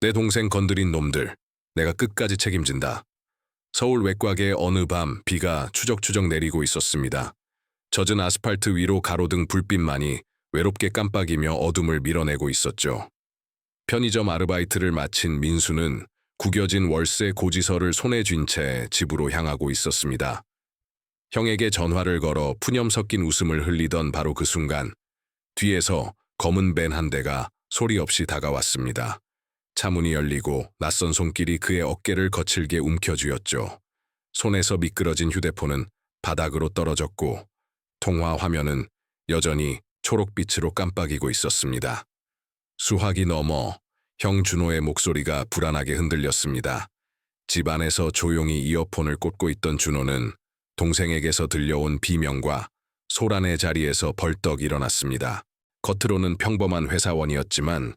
내 동생 건드린 놈들, 내가 끝까지 책임진다. 서울 외곽에 어느 밤 비가 추적추적 내리고 있었습니다. 젖은 아스팔트 위로 가로등 불빛만이 외롭게 깜빡이며 어둠을 밀어내고 있었죠. 편의점 아르바이트를 마친 민수는 구겨진 월세 고지서를 손에 쥔 채 집으로 향하고 있었습니다. 형에게 전화를 걸어 푸념 섞인 웃음을 흘리던 바로 그 순간 뒤에서 검은 밴 한 대가 소리 없이 다가왔습니다. 차문이 열리고 낯선 손길이 그의 어깨를 거칠게 움켜쥐었죠. 손에서 미끄러진 휴대폰은 바닥으로 떨어졌고 통화 화면은 여전히 초록빛으로 깜빡이고 있었습니다. 수화기 너머 형 준호의 목소리가 불안하게 흔들렸습니다. 집 안에서 조용히 이어폰을 꽂고 있던 준호는 동생에게서 들려온 비명과 소란의 자리에서 벌떡 일어났습니다. 겉으로는 평범한 회사원이었지만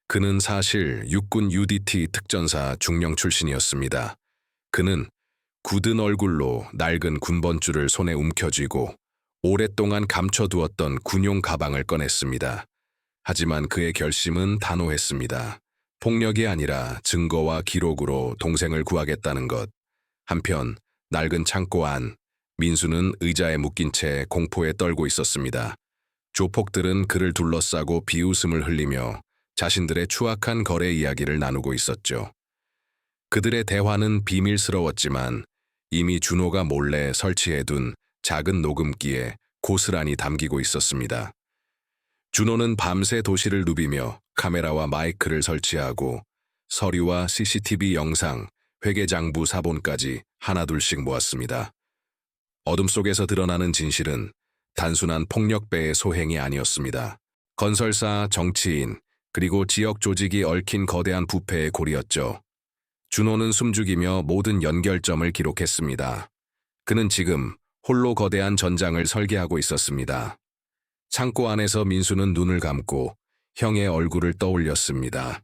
그는 사실 육군 UDT 특전사 중령 출신이었습니다. 그는 굳은 얼굴로 낡은 군번줄을 손에 움켜쥐고 오랫동안 감춰두었던 군용 가방을 꺼냈습니다. 하지만 그의 결심은 단호했습니다. 폭력이 아니라 증거와 기록으로 동생을 구하겠다는 것. 한편 낡은 창고 안 민수는 의자에 묶인 채 공포에 떨고 있었습니다. 조폭들은 그를 둘러싸고 비웃음을 흘리며 자신들의 추악한 거래 이야기를 나누고 있었죠. 그들의 대화는 비밀스러웠지만 이미 준호가 몰래 설치해둔 작은 녹음기에 고스란히 담기고 있었습니다. 준호는 밤새 도시를 누비며 카메라와 마이크를 설치하고 서류와 CCTV 영상, 회계장부 사본까지 하나둘씩 모았습니다. 어둠 속에서 드러나는 진실은 단순한 폭력배의 소행이 아니었습니다. 건설사, 정치인, 그리고 지역 조직이 얽힌 거대한 부패의 골이었죠. 준호는 숨죽이며 모든 연결점을 기록했습니다. 그는 지금 홀로 거대한 전장을 설계하고 있었습니다. 창고 안에서 민수는 눈을 감고 형의 얼굴을 떠올렸습니다.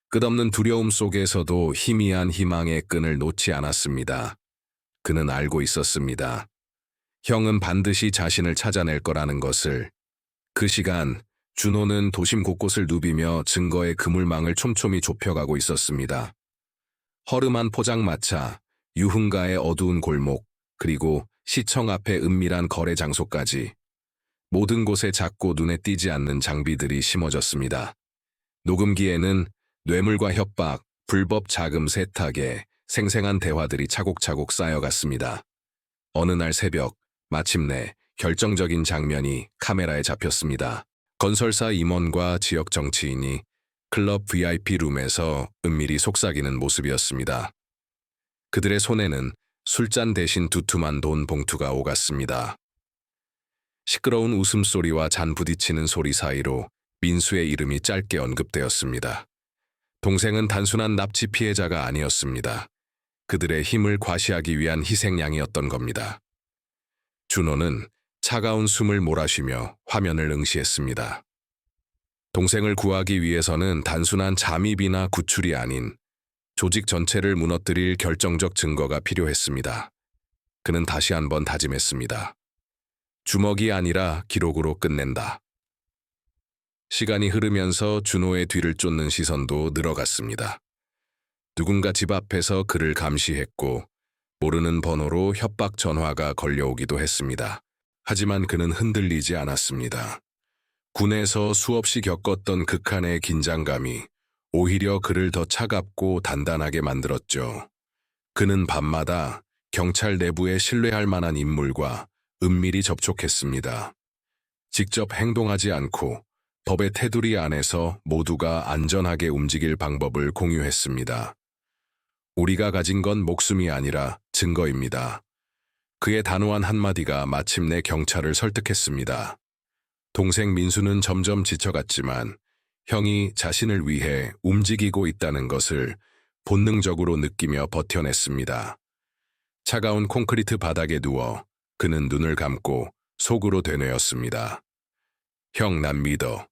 끝없는 두려움 속에서도 희미한 희망의 끈을 놓지 않았습니다. 그는 알고 있었습니다. 형은 반드시 자신을 찾아낼 거라는 것을. 그 시간 준호는 도심 곳곳을 누비며 증거의 그물망을 촘촘히 좁혀가고 있었습니다. 허름한 포장마차, 유흥가의 어두운 골목, 그리고 시청 앞의 은밀한 거래 장소까지 모든 곳에 작고 눈에 띄지 않는 장비들이 심어졌습니다. 녹음기에는 뇌물과 협박, 불법 자금 세탁에 생생한 대화들이 차곡차곡 쌓여갔습니다. 어느 날 새벽, 마침내 결정적인 장면이 카메라에 잡혔습니다. 건설사 임원과 지역 정치인이 클럽 VIP 룸에서 은밀히 속삭이는 모습이었습니다. 그들의 손에는 술잔 대신 두툼한 돈 봉투가 오갔습니다. 시끄러운 웃음소리와 잔 부딪히는 소리 사이로 민수의 이름이 짧게 언급되었습니다. 동생은 단순한 납치 피해자가 아니었습니다. 그들의 힘을 과시하기 위한 희생양이었던 겁니다. 준호는 차가운 숨을 몰아쉬며 화면을 응시했습니다. 동생을 구하기 위해서는 단순한 잠입이나 구출이 아닌 조직 전체를 무너뜨릴 결정적 증거가 필요했습니다. 그는 다시 한번 다짐했습니다. 주먹이 아니라 기록으로 끝낸다. 시간이 흐르면서 준호의 뒤를 쫓는 시선도 늘어갔습니다. 누군가 집 앞에서 그를 감시했고 모르는 번호로 협박 전화가 걸려오기도 했습니다. 하지만 그는 흔들리지 않았습니다. 군에서 수없이 겪었던 극한의 긴장감이 오히려 그를 더 차갑고 단단하게 만들었죠. 그는 밤마다 경찰 내부에 신뢰할 만한 인물과 은밀히 접촉했습니다. 직접 행동하지 않고 법의 테두리 안에서 모두가 안전하게 움직일 방법을 공유했습니다. 우리가 가진 건 목숨이 아니라 증거입니다. 그의 단호한 한마디가 마침내 경찰을 설득했습니다. 동생 민수는 점점 지쳐갔지만 형이 자신을 위해 움직이고 있다는 것을 본능적으로 느끼며 버텨냈습니다. 차가운 콘크리트 바닥에 누워 그는 눈을 감고 속으로 되뇌었습니다. 형, 난 믿어.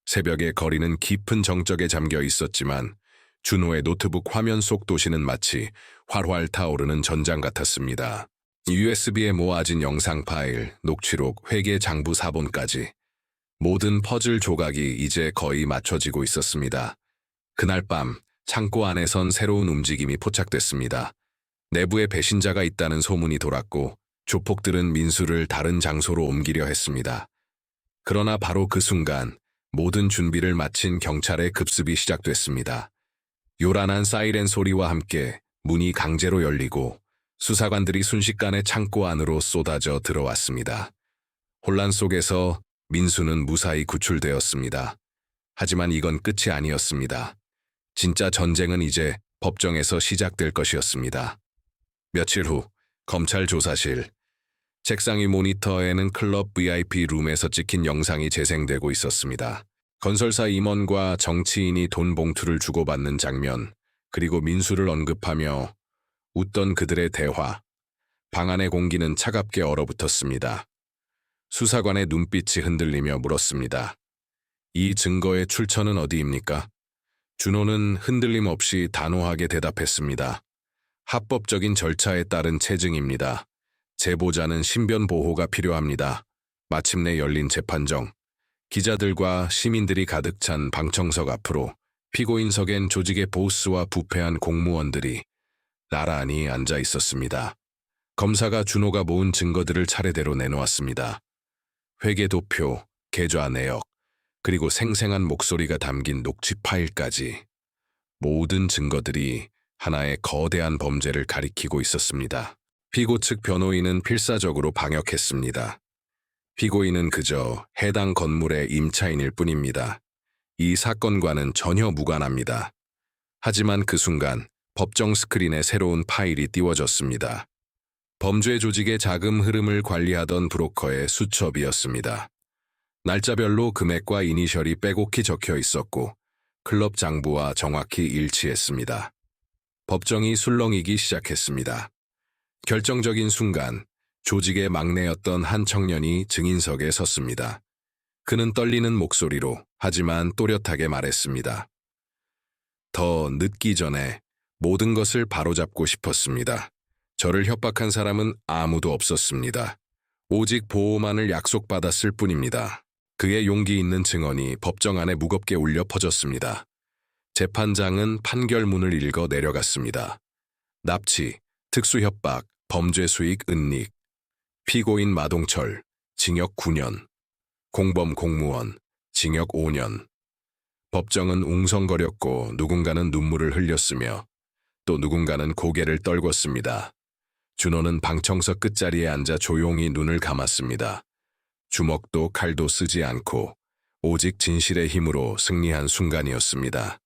새벽의 거리는 깊은 정적에 잠겨 있었지만 준호의 노트북 화면 속 도시는 마치 활활 타오르는 전장 같았습니다. USB에 모아진 영상 파일, 녹취록, 회계 장부 사본까지 모든 퍼즐 조각이 이제 거의 맞춰지고 있었습니다. 그날 밤 창고 안에선 새로운 움직임이 포착됐습니다. 내부에 배신자가 있다는 소문이 돌았고 조폭들은 민수를 다른 장소로 옮기려 했습니다. 그러나 바로 그 순간 모든 준비를 마친 경찰의 급습이 시작됐습니다. 요란한 사이렌 소리와 함께 문이 강제로 열리고 수사관들이 순식간에 창고 안으로 쏟아져 들어왔습니다. 혼란 속에서 민수는 무사히 구출되었습니다. 하지만 이건 끝이 아니었습니다. 진짜 전쟁은 이제 법정에서 시작될 것이었습니다. 며칠 후 검찰 조사실. 책상 위 모니터에는 클럽 VIP 룸에서 찍힌 영상이 재생되고 있었습니다. 건설사 임원과 정치인이 돈 봉투를 주고받는 장면, 그리고 민수를 언급하며 웃던 그들의 대화. 방 안의 공기는 차갑게 얼어붙었습니다. 수사관의 눈빛이 흔들리며 물었습니다. 이 증거의 출처는 어디입니까? 준호는 흔들림 없이 단호하게 대답했습니다. 합법적인 절차에 따른 체증입니다. 제보자는 신변 보호가 필요합니다. 마침내 열린 재판정. 기자들과 시민들이 가득 찬 방청석 앞으로 피고인석엔 조직의 보스와 부패한 공무원들이 나란히 앉아 있었습니다. 검사가 준호가 모은 증거들을 차례대로 내놓았습니다. 회계도표, 계좌 내역, 그리고 생생한 목소리가 담긴 녹취 파일까지. 모든 증거들이 하나의 거대한 범죄를 가리키고 있었습니다. 피고 측 변호인은 필사적으로 방역했습니다. 피고인은 그저 해당 건물의 임차인일 뿐입니다. 이 사건과는 전혀 무관합니다. 하지만 그 순간 법정 스크린에 새로운 파일이 띄워졌습니다. 범죄 조직의 자금 흐름을 관리하던 브로커의 수첩이었습니다. 날짜별로 금액과 이니셜이 빼곡히 적혀 있었고 클럽 장부와 정확히 일치했습니다. 법정이 술렁이기 시작했습니다. 결정적인 순간 조직의 막내였던 한 청년이 증인석에 섰습니다. 그는 떨리는 목소리로 하지만 또렷하게 말했습니다. 더 늦기 전에 모든 것을 바로잡고 싶었습니다. 저를 협박한 사람은 아무도 없었습니다. 오직 보호만을 약속받았을 뿐입니다. 그의 용기 있는 증언이 법정 안에 무겁게 울려 퍼졌습니다. 재판장은 판결문을 읽어 내려갔습니다. 납치, 특수협박, 범죄 수익 은닉, 피고인 마동철, 징역 9년, 공범 공무원, 징역 5년. 법정은 웅성거렸고 누군가는 눈물을 흘렸으며 또 누군가는 고개를 떨궜습니다. 준호는 방청석 끝자리에 앉아 조용히 눈을 감았습니다. 주먹도 칼도 쓰지 않고 오직 진실의 힘으로 승리한 순간이었습니다.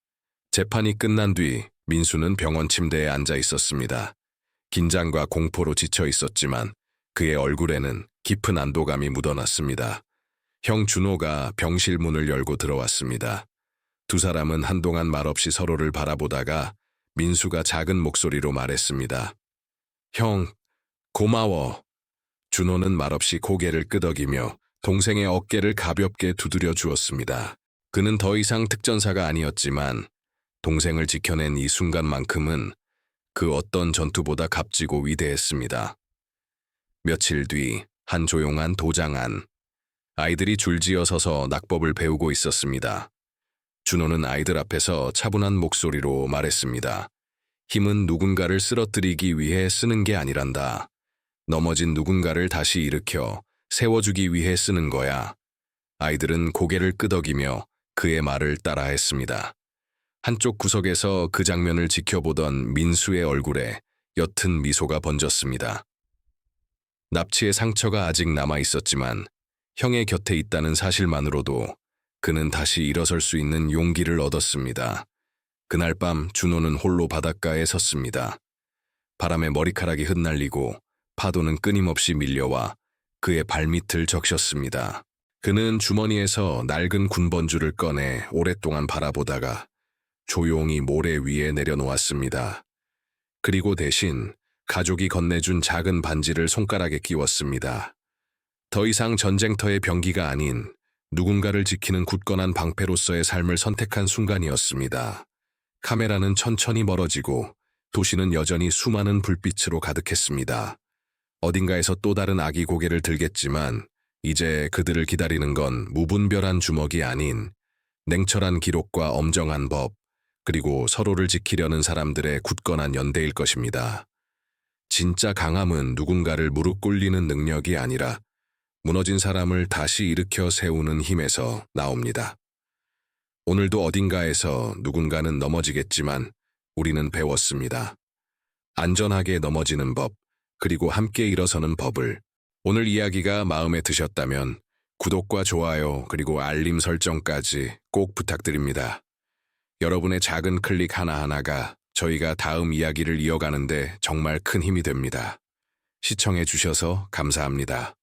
재판이 끝난 뒤 민수는 병원 침대에 앉아 있었습니다. 긴장과 공포로 지쳐 있었지만 그의 얼굴에는 깊은 안도감이 묻어났습니다. 형 준호가 병실 문을 열고 들어왔습니다. 두 사람은 한동안 말없이 서로를 바라보다가 민수가 작은 목소리로 말했습니다. 형, 고마워. 준호는 말없이 고개를 끄덕이며 동생의 어깨를 가볍게 두드려 주었습니다. 그는 더 이상 특전사가 아니었지만 동생을 지켜낸 이 순간만큼은 그 어떤 전투보다 값지고 위대했습니다. 며칠 뒤 한 조용한 도장 안. 아이들이 줄지어 서서 낙법을 배우고 있었습니다. 준호는 아이들 앞에서 차분한 목소리로 말했습니다. 힘은 누군가를 쓰러뜨리기 위해 쓰는 게 아니란다. 넘어진 누군가를 다시 일으켜 세워주기 위해 쓰는 거야. 아이들은 고개를 끄덕이며 그의 말을 따라했습니다. 한쪽 구석에서 그 장면을 지켜보던 민수의 얼굴에 옅은 미소가 번졌습니다. 납치의 상처가 아직 남아 있었지만 형의 곁에 있다는 사실만으로도 그는 다시 일어설 수 있는 용기를 얻었습니다. 그날 밤 준호는 홀로 바닷가에 섰습니다. 바람에 머리카락이 흩날리고 파도는 끊임없이 밀려와 그의 발밑을 적셨습니다. 그는 주머니에서 낡은 군번줄을 꺼내 오랫동안 바라보다가 조용히 모래 위에 내려놓았습니다. 그리고 대신 가족이 건네준 작은 반지를 손가락에 끼웠습니다. 더 이상 전쟁터의 병기가 아닌 누군가를 지키는 굳건한 방패로서의 삶을 선택한 순간이었습니다. 카메라는 천천히 멀어지고 도시는 여전히 수많은 불빛으로 가득했습니다. 어딘가에서 또 다른 악이 고개를 들겠지만 이제 그들을 기다리는 건 무분별한 주먹이 아닌 냉철한 기록과 엄정한 법, 그리고 서로를 지키려는 사람들의 굳건한 연대일 것입니다. 진짜 강함은 누군가를 무릎 꿇리는 능력이 아니라 무너진 사람을 다시 일으켜 세우는 힘에서 나옵니다. 오늘도 어딘가에서 누군가는 넘어지겠지만 우리는 배웠습니다. 안전하게 넘어지는 법, 그리고 함께 일어서는 법을. 오늘 이야기가 마음에 드셨다면 구독과 좋아요, 그리고 알림 설정까지 꼭 부탁드립니다. 여러분의 작은 클릭 하나하나가 저희가 다음 이야기를 이어가는데 정말 큰 힘이 됩니다. 시청해 주셔서 감사합니다.